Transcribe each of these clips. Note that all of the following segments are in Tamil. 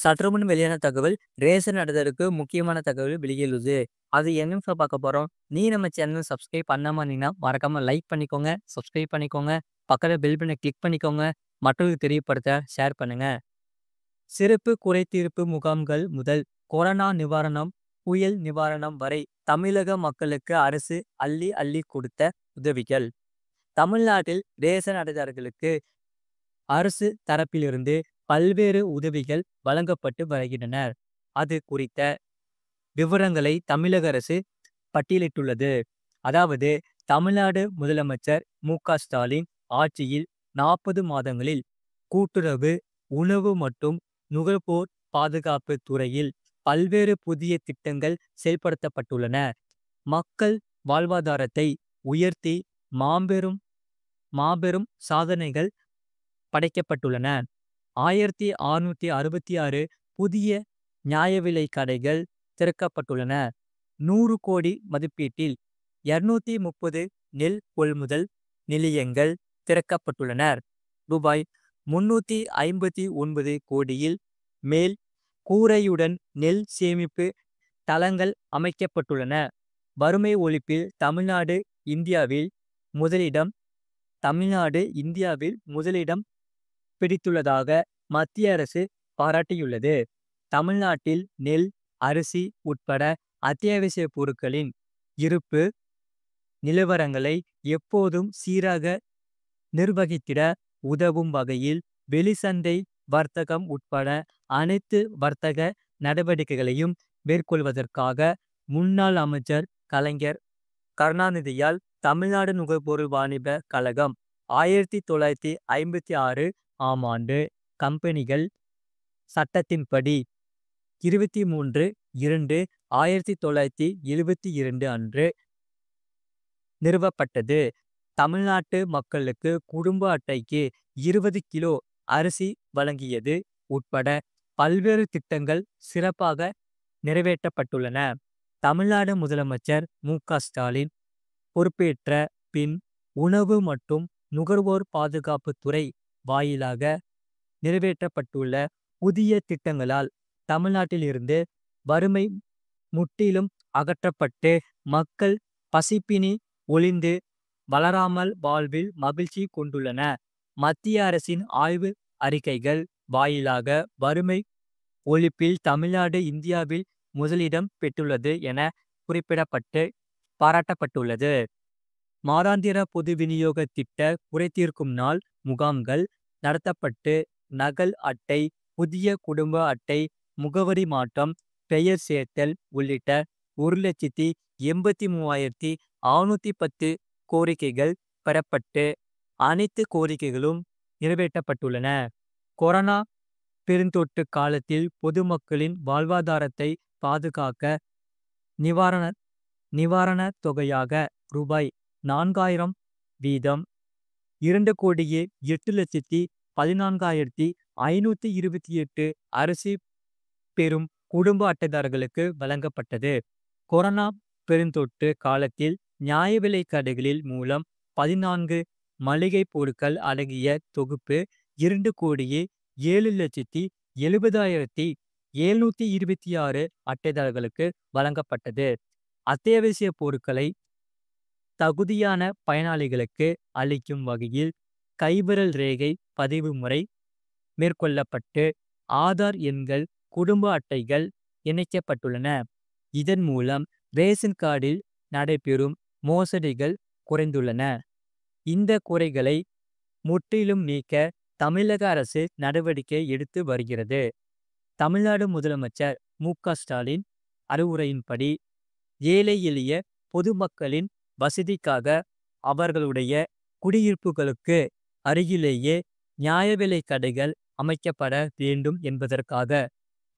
சற்றுமுன் வெளியான தகவல் ரேஷன் அடைதலுக்கு முக்கியமான தகவல் வெளியிலுது. அது என்னன்னு பார்க்க போறோம். நீ நம்ம சேனல் சப்ஸ்கிரைப் பண்ணாம இருந்தீங்கன்னா மறக்காம லைக் பண்ணிக்கோங்க, சப்ஸ்கிரைப் பண்ணிக்கோங்க, பக்கத்துல பெல் பட்டனை கிளிக் பண்ணிக்கோங்க, மற்றவர்களுக்கு தெரியப்படுத்த ஷேர் பண்ணுங்க. சிறப்பு குறைதீர்ப்பு முகாம்கள் முதல் கொரோனா நிவாரணம், புயல் நிவாரணம் வரை தமிழக மக்களுக்கு அரசு அள்ளி அள்ளி கொடுத்த உதவிகள். தமிழ்நாட்டில் ரேஷன் அட்டைதாரர்களுக்கு அரசு தரப்பிலிருந்து பல்வேறு உதவிகள் வழங்கப்பட்டு வருகின்றன. அது குறித்த விவரங்களை தமிழக அரசு பட்டியலிட்டுள்ளது. அதாவது தமிழ்நாடு முதலமைச்சர் மு.க.ஸ்டாலின் ஆட்சியில் 40 மாதங்களில் கூட்டுறவு, உணவு மற்றும் நுகர்வோர் பாதுகாப்பு துறையில் பல்வேறு புதிய திட்டங்கள் செயல்படுத்தப்பட்டுள்ளன. மக்கள் வாழ்வாதாரத்தை உயர்த்தி மாபெரும் மாபெரும் சாதனைகள் படைக்கப்பட்டுள்ளன. 1666 புதிய நியாய விலை கடைகள் திறக்கப்பட்டுள்ளன. 100 கோடி மதிப்பீட்டில் 230 நெல் கொள்முதல் நிலையங்கள் திறக்கப்பட்டுள்ளன. ரூபாய் 359 கோடியில் மேல் கூரையுடன் நெல் சேமிப்பு தளங்கள் அமைக்கப்பட்டுள்ளன. வறுமை ஒழிப்பில் தமிழ்நாடு முதலிடம் பிடித்துள்ளதாக மத்திய அரசு பாராட்டியுள்ளது. தமிழ்நாட்டில் நெல், அரிசி உட்பட அத்தியாவசிய பொருட்களின் இருப்பு நிலவரங்களை எப்போதும் சீராக நிர்வகித்திட உதவும் வகையில் வெளிச்சந்தை வர்த்தகம் உட்பட அனைத்து வர்த்தக நடவடிக்கைகளையும் மேற்கொள்வதற்காக முன்னாள் அமைச்சர் கலைஞர் கருணாநிதியால் தமிழ்நாடு நுகர்பொருள் வாணிப கழகம் 1956 ஆம் ஆண்டு கம்பெனிகள் சட்டத்தின்படி 23/2/1972 அன்று நிறுவப்பட்டது. தமிழ்நாட்டு மக்களுக்கு குடும்ப அட்டைக்கு 20 கிலோ அரிசி வழங்கியது உட்பட பல்வேறு திட்டங்கள் சிறப்பாக நிறைவேற்றப்பட்டுள்ளன. தமிழ்நாடு முதலமைச்சர் மு.க.ஸ்டாலின் பொறுப்பேற்ற பின் உணவு மற்றும் நுகர்வோர் பாதுகாப்பு துறை வாயிலாக நிறைவேற்றப்பட்டுள்ள புதிய திட்டங்களால் தமிழ்நாட்டில் இருந்து வறுமை முற்றிலும் அகற்றப்பட்டு மக்கள் பசிப்பினி ஒழிந்து வளராமல் வாழ்வில் மகிழ்ச்சி கொண்டுள்ளன. மத்திய அரசின் ஆய்வு அறிக்கைகள் வாயிலாக வறுமை ஒழிப்பில் தமிழ்நாடு இந்தியாவில் முதலிடம் பெற்றுள்ளது என குறிப்பிடப்பட்டு பாராட்டப்பட்டுள்ளது. மாதாந்திர பொது விநியோக திட்ட குறைதீர்க்கும் நாள் முகாம்கள் நடத்தப்பட்டு நகல் அட்டை, புதிய குடும்ப அட்டை, முகவரி மாற்றம், பெயர் சேர்த்தல் உள்ளிட்ட 1,83,610 கோரிக்கைகள் பெறப்பட்டு அனைத்து கோரிக்கைகளும் நிறைவேற்றப்பட்டுள்ளன. கொரோனா பெருந்தொற்று காலத்தில் பொதுமக்களின் வாழ்வாதாரத்தை பாதுகாக்க நிவாரணத் தொகையாக ரூபாய் 4,000 வீதம் 2,08,14,528 அரிசி பெறும் குடும்ப அட்டைதாரர்களுக்கு வழங்கப்பட்டது. கொரோனா பெருந்தொற்று காலத்தில் நியாய விலை கடைகளில் மூலம் 14 மளிகை பொருட்கள் அடங்கிய தொகுப்பு 2,07,70,726 அட்டைதாரர்களுக்கு வழங்கப்பட்டது. அத்தியாவசிய பொருட்களை தகுதியான பயனாளிகளுக்கு அளிக்கும் வகையில் கைவிரல் ரேகை பதிவு முறை மேற்கொள்ளப்பட்டு ஆதார் எண்கள், குடும்ப அட்டைகள் இணைக்கப்பட்டுள்ளன. இதன் மூலம் ரேஷன் கார்டில் நடைபெறும் மோசடிகள் குறைந்துள்ளன. இந்த குறைகளை முற்றிலும் நீக்க தமிழக அரசு நடவடிக்கை எடுத்து வருகிறது. தமிழ்நாடு முதலமைச்சர் மு.க.ஸ்டாலின் அறிவுரையின்படி ஏழை எளிய பொதுமக்களின் வசதிக்காக அவர்களுடைய குடியிருப்புகளுக்கு அருகிலேயே நியாய விலை கடைகள் அமைக்கப்பட வேண்டும் என்பதற்காக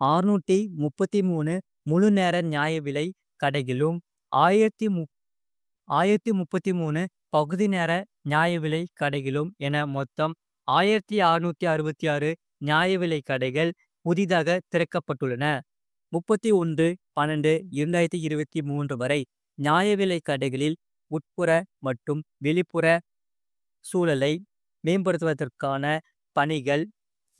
633 முழு நேர நியாய விலை கடைகளும் 1033 பகுதி நேர நியாய விலை கடைகளும் என மொத்தம் 1666 நியாய விலை கடைகள் புதிதாக திறக்கப்பட்டுள்ளன. 31/12/2023 வரை நியாய விலை கடைகளில் உட்புற மற்றும் வெளிப்புற சூழலை மேம்படுத்துவதற்கான பணிகள்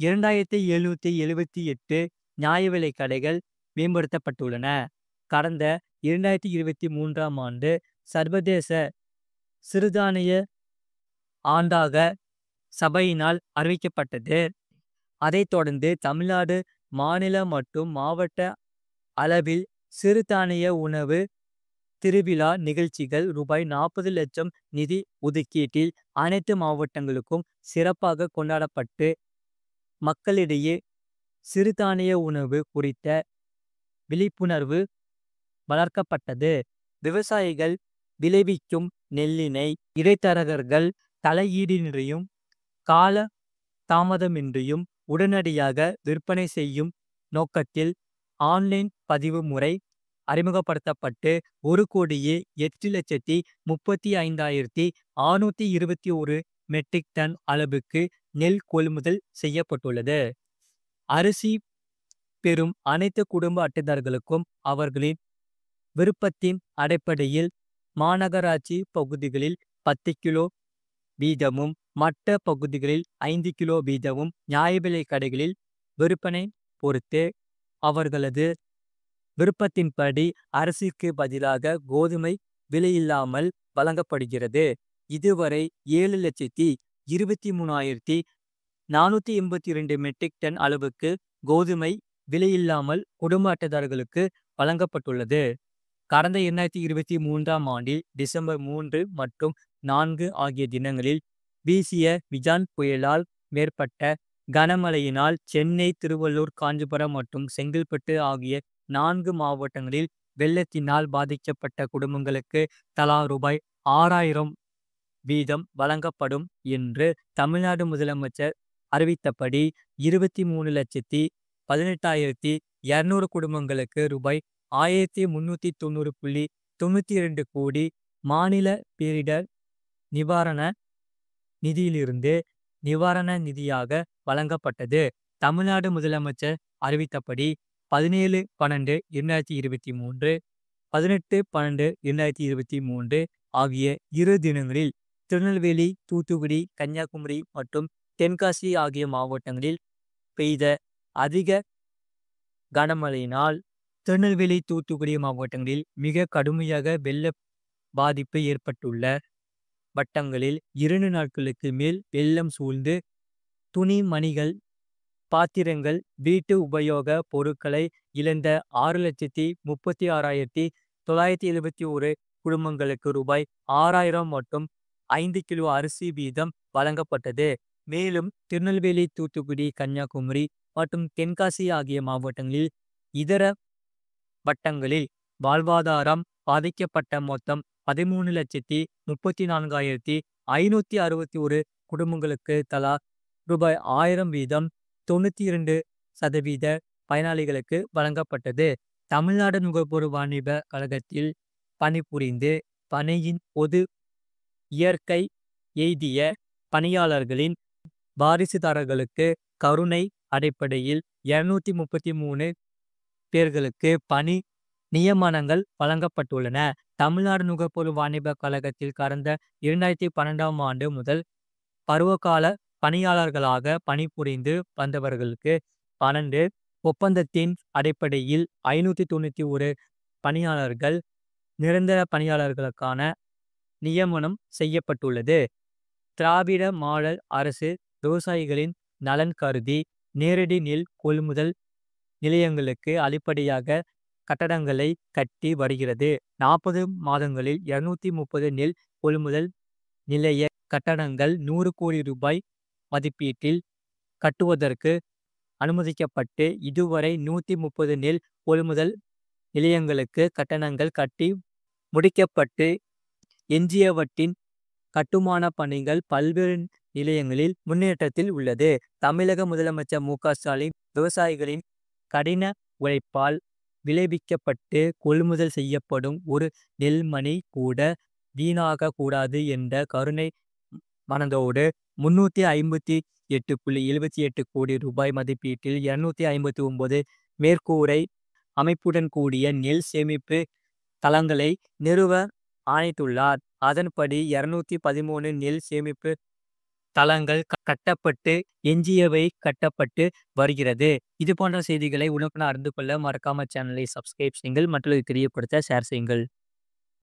2778 நியாய விலைக் கடைகள் மேம்படுத்தப்பட்டுள்ளன. கடந்த 2023ஆம் ஆண்டு சர்வதேச சிறுதானிய ஆண்டாக சபையினால் அறிவிக்கப்பட்டது. அதைத் தொடர்ந்து தமிழ்நாடு மாநில மற்றும் மாவட்ட அளவில் சிறுதானிய உணவு திருவிழா நிகழ்ச்சிகள் ரூபாய் 40 லட்சம் நிதி ஒதுக்கீட்டில் அனைத்து மாவட்டங்களுக்கும் சிறப்பாக கொண்டாடப்பட்டு மக்களிடையே சிறுதானிய உணவு குறித்த விழிப்புணர்வு வளர்க்கப்பட்டது. விவசாயிகள் விளைவிக்கும் நெல்லினை இடைத்தரகர்கள் தலையீடின்றியும் கால தாமதமின்றியும் உடனடியாக விற்பனை செய்யும் நோக்கத்தில் ஆன்லைன் பதிவு முறை அறிமுகப்படுத்தப்பட்டு 1,08,35,621 மெட்ரிக் டன் அளவுக்கு நெல் கொள்முதல் செய்யப்பட்டுள்ளது. அரிசி பெறும் அனைத்து குடும்ப அட்டைதாரர்களுக்கும் அவர்களின் விருப்பத்தின் அடிப்படையில் மாநகராட்சி பகுதிகளில் 10 கிலோ வீதமும் மற்ற பகுதிகளில் 5 கிலோ வீதமும் நியாய விலைக் கடைகளில் விற்பனை பொறுத்து அவர்களது விருப்பத்தின்படி அரிசிக்கு பதிலாக கோதுமை விலையில்லாமல் வழங்கப்படுகிறது. இதுவரை 7,23,482 மெட்ரிக் டன் அளவுக்கு கோதுமை விலையில்லாமல் குடும்ப அட்டைதாரர்களுக்கு வழங்கப்பட்டுள்ளது. கடந்த 2023ஆம் ஆண்டில் டிசம்பர் 3 மற்றும் 4 ஆகிய தினங்களில் வீசிய மிஜான் புயலால் மேற்பட்ட கனமழையினால் சென்னை, திருவள்ளூர், காஞ்சிபுரம் மற்றும் செங்கல்பட்டு ஆகிய 4 மாவட்டங்களில் வெள்ளத்தினால் பாதிக்கப்பட்ட குடும்பங்களுக்கு தலா ரூபாய் 6,000 வீதம் வழங்கப்படும் என்று தமிழ்நாடு முதலமைச்சர் அறிவித்தபடி 23,18,200 குடும்பங்களுக்கு ரூபாய் 1,390.92 கோடி மாநில பேரிடர் நிவாரண நிதியிலிருந்து நிவாரண நிதியாக வழங்கப்பட்டது. தமிழ்நாடு முதலமைச்சர் அறிவித்தபடி 17/12/2023 18/12/2023 ஆகிய 2 தினங்களில் திருநெல்வேலி, தூத்துக்குடி, கன்னியாகுமரி மற்றும் தென்காசி ஆகிய மாவட்டங்களில் பெய்த அதிக கனமழையினால் திருநெல்வேலி, தூத்துக்குடி மாவட்டங்களில் மிக கடுமையாக வெள்ள பாதிப்பு ஏற்பட்டுள்ள வட்டங்களில் 2 நாட்களுக்கு மேல் வெள்ளம் சூழ்ந்து துணிமணிகள், பாத்திரங்கள், வீட்டு உபயோக பொருட்களை இழந்த 6,36,971 குடும்பங்களுக்கு ரூபாய் 6,000 மற்றும் 5 கிலோ அரிசி வீதம் வழங்கப்பட்டது. மேலும் திருநெல்வேலி, தூத்துக்குடி, கன்னியாகுமரி மற்றும் தென்காசி ஆகிய மாவட்டங்களில் இதர வட்டங்களில் வாழ்வாதாரம் பாதிக்கப்பட்ட மொத்தம் 13,34,561 குடும்பங்களுக்கு தலா ரூபாய் 1,000 வீதம் 92% பயனாளிகளுக்கு வழங்கப்பட்டது. தமிழ்நாடு நுகர்வோர் வாணிப கழகத்தில் பணிபுரிந்து பணியின் போது இயற்கை எய்திய பணியாளர்களின் வாரிசுதாரர்களுக்கு கருணை அடிப்படையில் 233 பேர்களுக்கு பணி நியமனங்கள் வழங்கப்பட்டுள்ளன. தமிழ்நாடு நுகர்வோர் வாணிப கழகத்தில் கடந்த 2012ஆம் ஆண்டு முதல் பருவகால பணியாளர்களாக பணிபுரிந்து வந்தவர்களுக்கு 12 ஒப்பந்தத்தின் அடிப்படையில் 591 பணியாளர்கள் நிரந்தர பணியாளர்களுக்கான நியமனம் செய்யப்பட்டுள்ளது. திராவிட மாடல் அரசு விவசாயிகளின் நலன் கருதி நேரடி நெல் கொள்முதல் நிலையங்களுக்கு அடிப்படையாக கட்டடங்களை கட்டி வருகிறது. 40 மாதங்களில் 230 நெல் கொள்முதல் நிலைய கட்டடங்கள் 100 கோடி ரூபாய் மதிப்பீட்டில் கட்டுவதற்கு அனுமதிக்கப்பட்டு இதுவரை 130 நெல் கொள்முதல் நிலையங்களுக்கு கட்டடங்கள் கட்டி முடிக்கப்பட்டு எஞ்சியவற்றின் கட்டுமான பணிகள் பல்வேறு நிலையங்களில் முன்னேற்றத்தில் உள்ளது. தமிழக முதலமைச்சர் மு.க.ஸ்டாலின் விவசாயிகளின் கடின உழைப்பால் விளைவிக்கப்பட்டு கொள்முதல் செய்யப்படும் ஒரு நெல்மணி கூட வீணாக கூடாது என்ற கருணை மனதோடு 358.78 கோடி ரூபாய் மதிப்பீட்டில் 259 மேற்கூரை அமைப்புடன் கூடிய நெல் சேமிப்பு தளங்களை நிறுவ ஆணையிட்டுள்ளார். அதன்படி 213 நெல் சேமிப்பு தளங்கள் கட்டப்பட்டு, எஞ்சியவை கட்டப்பட்டு வருகிறது. இது போன்ற செய்திகளை உடனுக்குடன் அறிந்து கொள்ள மறக்காம சேனலை சப்ஸ்கிரைப் செய்யுங்கள். மற்றவர்களுக்கு தெரியப்படுத்த ஷேர் செய்யுங்கள்.